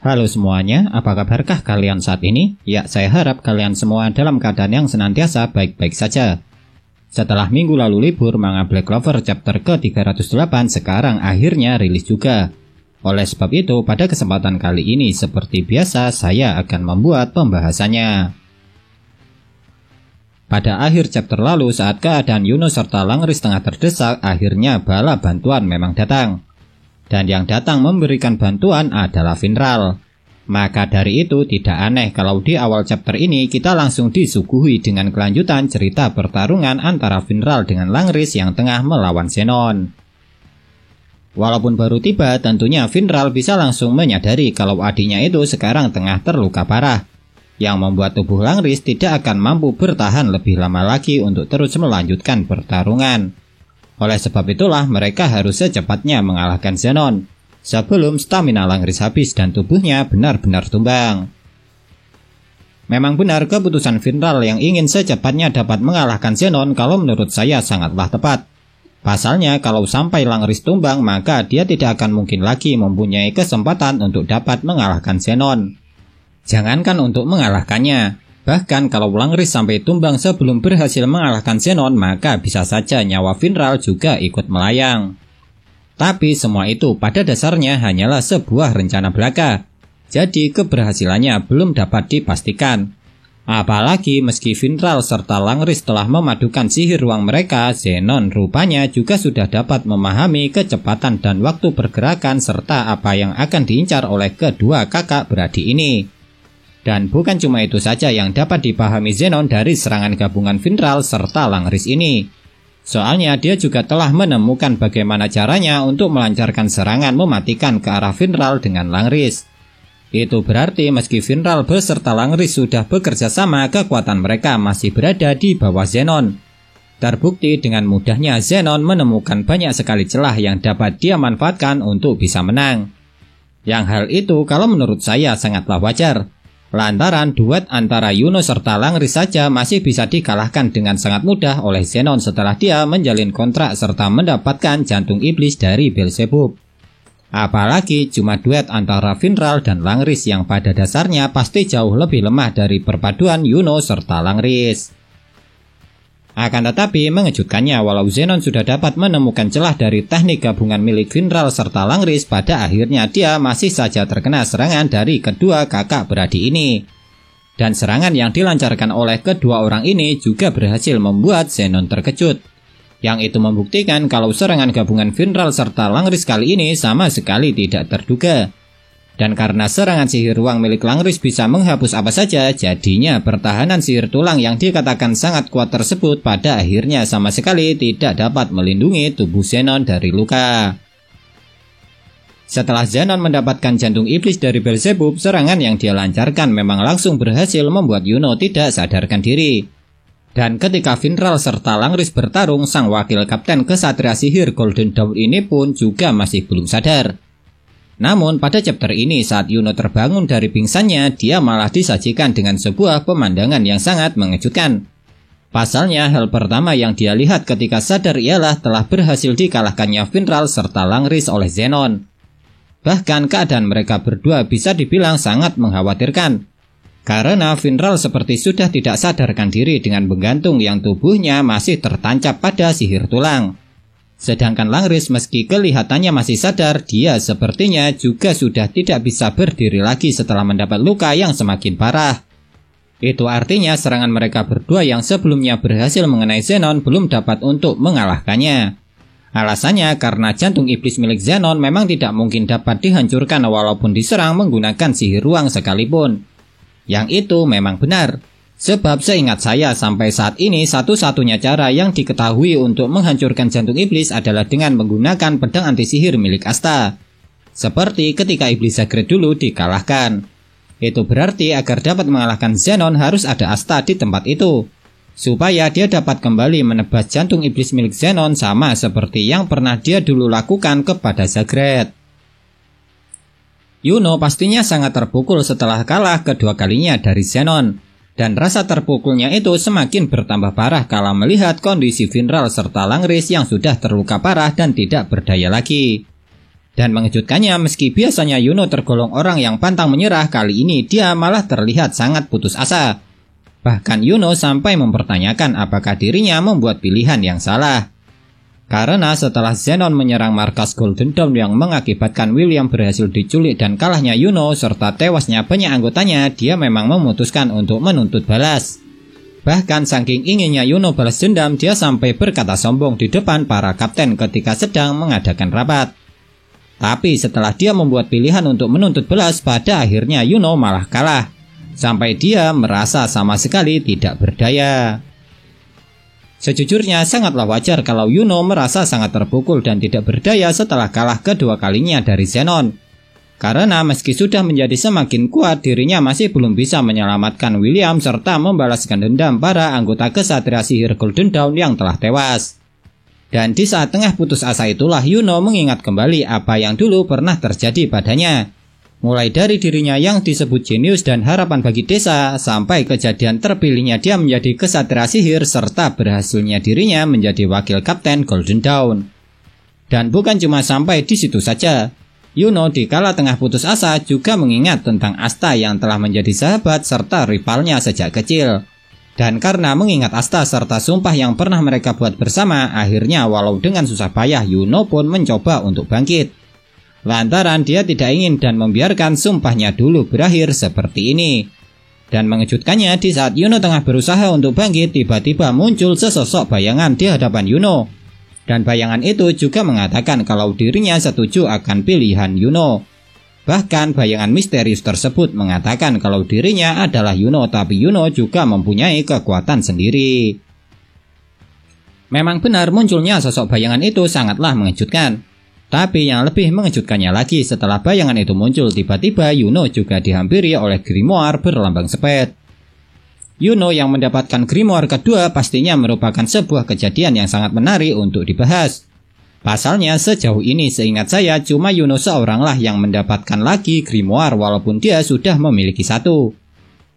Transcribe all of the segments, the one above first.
Halo semuanya, apa kabarkah kalian saat ini? Ya, saya harap kalian semua dalam keadaan yang senantiasa baik-baik saja. Setelah minggu lalu libur, manga Black Clover chapter ke-308 sekarang akhirnya rilis juga. Oleh sebab itu, pada kesempatan kali ini seperti biasa saya akan membuat pembahasannya. Pada akhir chapter lalu, saat keadaan Yuno serta Langris tengah terdesak, akhirnya bala bantuan memang datang. Dan yang datang memberikan bantuan adalah Finral. Maka dari itu tidak aneh kalau di awal chapter ini kita langsung disuguhi dengan kelanjutan cerita pertarungan antara Finral dengan Langris yang tengah melawan Zenon. Walaupun baru tiba, tentunya Finral bisa langsung menyadari kalau adiknya itu sekarang tengah terluka parah, yang membuat tubuh Langris tidak akan mampu bertahan lebih lama lagi untuk terus melanjutkan pertarungan. Oleh sebab itulah mereka harus secepatnya mengalahkan Zenon sebelum stamina Langris habis dan tubuhnya benar-benar tumbang. Memang benar keputusan Finral yang ingin secepatnya dapat mengalahkan Zenon kalau menurut saya sangatlah tepat. Pasalnya kalau sampai Langris tumbang maka dia tidak akan mungkin lagi mempunyai kesempatan untuk dapat mengalahkan Zenon. Jangankan untuk mengalahkannya, bahkan kalau Langris sampai tumbang sebelum berhasil mengalahkan Zenon, maka bisa saja nyawa Finral juga ikut melayang. Tapi semua itu pada dasarnya hanyalah sebuah rencana belaka. Jadi keberhasilannya belum dapat dipastikan. Apalagi meski Finral serta Langris telah memadukan sihir ruang mereka, Zenon rupanya juga sudah dapat memahami kecepatan dan waktu pergerakan serta apa yang akan diincar oleh kedua kakak beradik ini. Dan bukan cuma itu saja yang dapat dipahami Zenon dari serangan gabungan Finral serta Langris ini. Soalnya dia juga telah menemukan bagaimana caranya untuk melancarkan serangan mematikan ke arah Finral dengan Langris. Itu berarti meski Finral beserta Langris sudah bekerja sama, kekuatan mereka masih berada di bawah Zenon. Terbukti dengan mudahnya Zenon menemukan banyak sekali celah yang dapat dia manfaatkan untuk bisa menang. Yang hal itu kalau menurut saya sangatlah wajar. Lantaran duet antara Yuno serta Langris saja masih bisa dikalahkan dengan sangat mudah oleh Zenon setelah dia menjalin kontrak serta mendapatkan jantung iblis dari Beelzebub. Apalagi cuma duet antara Finral dan Langris yang pada dasarnya pasti jauh lebih lemah dari perpaduan Yuno serta Langris. Akan tetapi mengejutkannya walau Zenon sudah dapat menemukan celah dari teknik gabungan milik Finral serta Langris, pada akhirnya dia masih saja terkena serangan dari kedua kakak beradik ini. Dan serangan yang dilancarkan oleh kedua orang ini juga berhasil membuat Zenon terkejut. Yang itu membuktikan kalau serangan gabungan Finral serta Langris kali ini sama sekali tidak terduga. Dan karena serangan sihir ruang milik Langris bisa menghapus apa saja, jadinya pertahanan sihir tulang yang dikatakan sangat kuat tersebut pada akhirnya sama sekali tidak dapat melindungi tubuh Zenon dari luka. Setelah Zenon mendapatkan jantung iblis dari Beelzebub, serangan yang dia lancarkan memang langsung berhasil membuat Yuno tidak sadarkan diri. Dan ketika Finral serta Langris bertarung, sang wakil kapten kesatria sihir Golden Dawn ini pun juga masih belum sadar. Namun pada chapter ini saat Yuno terbangun dari pingsannya, dia malah disajikan dengan sebuah pemandangan yang sangat mengejutkan. Pasalnya hal pertama yang dia lihat ketika sadar ialah telah berhasil dikalahkannya Finral serta Langris oleh Zenon. Bahkan keadaan mereka berdua bisa dibilang sangat mengkhawatirkan. Karena Finral seperti sudah tidak sadarkan diri dengan menggantung yang tubuhnya masih tertancap pada sihir tulang. Sedangkan Langris meski kelihatannya masih sadar, dia sepertinya juga sudah tidak bisa berdiri lagi setelah mendapat luka yang semakin parah. Itu artinya serangan mereka berdua yang sebelumnya berhasil mengenai Zenon belum dapat untuk mengalahkannya. Alasannya karena jantung iblis milik Zenon memang tidak mungkin dapat dihancurkan walaupun diserang menggunakan sihir ruang sekalipun. Yang itu memang benar. Sebab seingat saya sampai saat ini satu-satunya cara yang diketahui untuk menghancurkan jantung iblis adalah dengan menggunakan pedang anti sihir milik Asta. Seperti ketika iblis Zagreus dulu dikalahkan. Itu berarti agar dapat mengalahkan Zenon harus ada Asta di tempat itu. Supaya dia dapat kembali menebas jantung iblis milik Zenon sama seperti yang pernah dia dulu lakukan kepada Zagreus. Yuno pastinya sangat terpukul setelah kalah kedua kalinya dari Zenon. Dan rasa terpukulnya itu semakin bertambah parah kala melihat kondisi Finral serta Langris yang sudah terluka parah dan tidak berdaya lagi. Dan mengejutkannya, meski biasanya Yuno tergolong orang yang pantang menyerah, kali ini dia malah terlihat sangat putus asa. Bahkan Yuno sampai mempertanyakan apakah dirinya membuat pilihan yang salah. Karena setelah Zenon menyerang markas Golden Dawn yang mengakibatkan William berhasil diculik dan kalahnya Yuno serta tewasnya banyak anggotanya, dia memang memutuskan untuk menuntut balas. Bahkan saking inginnya Yuno balas dendam, dia sampai berkata sombong di depan para kapten ketika sedang mengadakan rapat. Tapi setelah dia membuat pilihan untuk menuntut balas, pada akhirnya Yuno malah kalah. Sampai dia merasa sama sekali tidak berdaya. Sejujurnya sangatlah wajar kalau Yuno merasa sangat terpukul dan tidak berdaya setelah kalah kedua kalinya dari Zenon. Karena meski sudah menjadi semakin kuat, dirinya masih belum bisa menyelamatkan William serta membalaskan dendam para anggota kesatria sihir Golden Dawn yang telah tewas. Dan di saat tengah putus asa itulah Yuno mengingat kembali apa yang dulu pernah terjadi padanya. Mulai dari dirinya yang disebut jenius dan harapan bagi desa, sampai kejadian terpilihnya dia menjadi kesatria sihir serta berhasilnya dirinya menjadi wakil kapten Golden Dawn. Dan bukan cuma sampai di situ saja. Yuno di kala tengah putus asa juga mengingat tentang Asta yang telah menjadi sahabat serta rivalnya sejak kecil. Dan karena mengingat Asta serta sumpah yang pernah mereka buat bersama, akhirnya walau dengan susah payah Yuno pun mencoba untuk bangkit. Lantaran dia tidak ingin dan membiarkan sumpahnya dulu berakhir seperti ini. Dan mengejutkannya, di saat Yuno tengah berusaha untuk bangkit, tiba-tiba muncul sesosok bayangan di hadapan Yuno. Dan bayangan itu juga mengatakan kalau dirinya setuju akan pilihan Yuno. Bahkan bayangan misterius tersebut mengatakan kalau dirinya adalah Yuno, tapi Yuno juga mempunyai kekuatan sendiri. Memang benar munculnya sosok bayangan itu sangatlah mengejutkan. Tapi yang lebih mengejutkannya lagi, setelah bayangan itu muncul, tiba-tiba Yuno juga dihampiri oleh grimoire berlambang sepet. Yuno yang mendapatkan grimoire kedua pastinya merupakan sebuah kejadian yang sangat menarik untuk dibahas. Pasalnya sejauh ini seingat saya cuma Yuno seoranglah yang mendapatkan lagi grimoire walaupun dia sudah memiliki satu.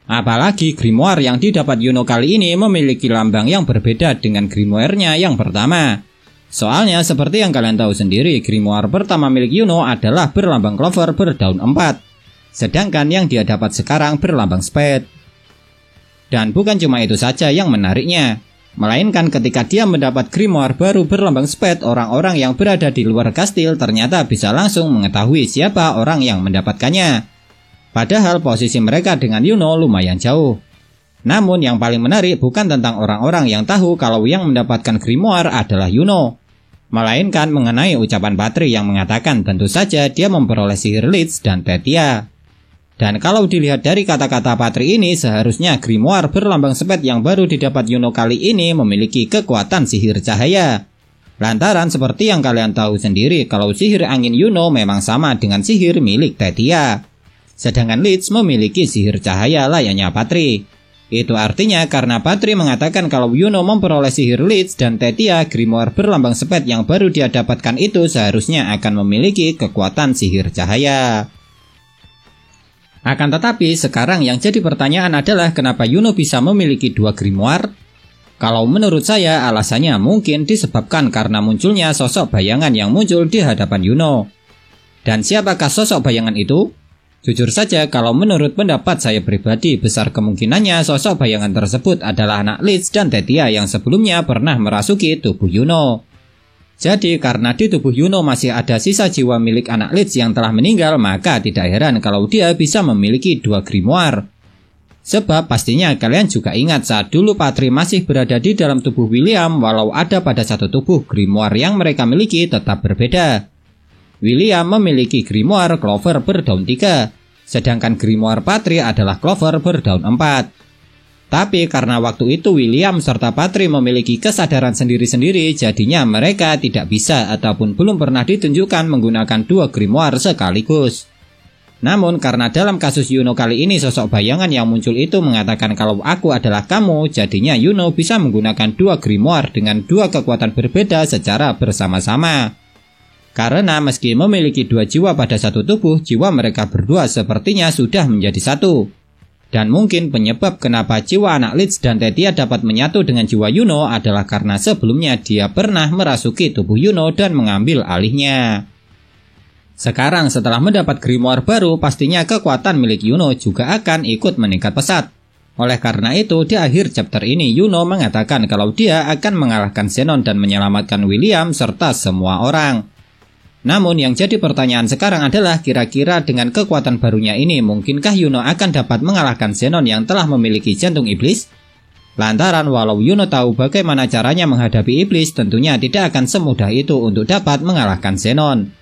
Apalagi grimoire yang didapat Yuno kali ini memiliki lambang yang berbeda dengan grimoire-nya yang pertama. Soalnya seperti yang kalian tahu sendiri, grimoire pertama milik Yuno adalah berlambang clover berdaun 4. Sedangkan yang dia dapat sekarang berlambang spade. Dan bukan cuma itu saja yang menariknya. Melainkan ketika dia mendapat grimoire baru berlambang spade, orang-orang yang berada di luar kastil ternyata bisa langsung mengetahui siapa orang yang mendapatkannya. Padahal posisi mereka dengan Yuno lumayan jauh. Namun yang paling menarik bukan tentang orang-orang yang tahu kalau yang mendapatkan grimoire adalah Yuno. Melainkan mengenai ucapan Patri yang mengatakan tentu saja dia memperoleh sihir Lich dan Tetia. Dan kalau dilihat dari kata-kata Patri ini, seharusnya grimoire berlambang sepet yang baru didapat Yuno kali ini memiliki kekuatan sihir cahaya. Lantaran seperti yang kalian tahu sendiri kalau sihir angin Yuno memang sama dengan sihir milik Tetia. Sedangkan Lich memiliki sihir cahaya layaknya Patri. Itu artinya karena Patri mengatakan kalau Yuno memperoleh sihir Lich dan Tetia, grimoire berlambang sepet yang baru dia dapatkan itu seharusnya akan memiliki kekuatan sihir cahaya. Akan tetapi sekarang yang jadi pertanyaan adalah kenapa Yuno bisa memiliki dua grimoire? Kalau menurut saya alasannya mungkin disebabkan karena munculnya sosok bayangan yang muncul di hadapan Yuno. Dan siapakah sosok bayangan itu? Jujur saja kalau menurut pendapat saya pribadi, besar kemungkinannya sosok bayangan tersebut adalah anak Lich dan Tetia yang sebelumnya pernah merasuki tubuh Yuno. Jadi karena di tubuh Yuno masih ada sisa jiwa milik anak Lich yang telah meninggal, maka tidak heran kalau dia bisa memiliki dua grimoire. Sebab pastinya kalian juga ingat saat dulu Patri masih berada di dalam tubuh William, walau ada pada satu tubuh, grimoire yang mereka miliki tetap berbeda. William memiliki grimoire clover berdaun 3, sedangkan grimoire Patri adalah clover berdaun 4. Tapi karena waktu itu William serta Patri memiliki kesadaran sendiri-sendiri, jadinya mereka tidak bisa ataupun belum pernah ditunjukkan menggunakan dua grimoire sekaligus. Namun karena dalam kasus Yuno kali ini sosok bayangan yang muncul itu mengatakan kalau aku adalah kamu, jadinya Yuno bisa menggunakan dua grimoire dengan dua kekuatan berbeda secara bersama-sama. Karena meski memiliki dua jiwa pada satu tubuh, jiwa mereka berdua sepertinya sudah menjadi satu. Dan mungkin penyebab kenapa jiwa anak Lich dan Tetia dapat menyatu dengan jiwa Yuno adalah karena sebelumnya dia pernah merasuki tubuh Yuno dan mengambil alihnya. Sekarang setelah mendapat grimoire baru, pastinya kekuatan milik Yuno juga akan ikut meningkat pesat. Oleh karena itu, di akhir chapter ini Yuno mengatakan kalau dia akan mengalahkan Zenon dan menyelamatkan William serta semua orang. Namun yang jadi pertanyaan sekarang adalah kira-kira dengan kekuatan barunya ini mungkinkah Yuno akan dapat mengalahkan Zenon yang telah memiliki jantung iblis? Lantaran walau Yuno tahu bagaimana caranya menghadapi iblis, tentunya tidak akan semudah itu untuk dapat mengalahkan Zenon.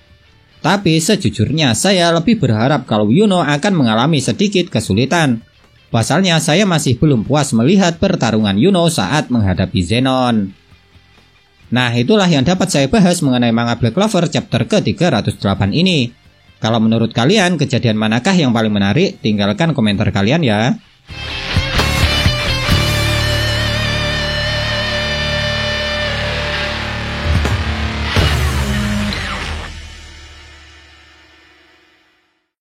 Tapi sejujurnya saya lebih berharap kalau Yuno akan mengalami sedikit kesulitan. Pasalnya saya masih belum puas melihat pertarungan Yuno saat menghadapi Zenon. Nah, itulah yang dapat saya bahas mengenai manga Black Clover chapter ke-308 ini. Kalau menurut kalian kejadian manakah yang paling menarik? Tinggalkan komentar kalian ya.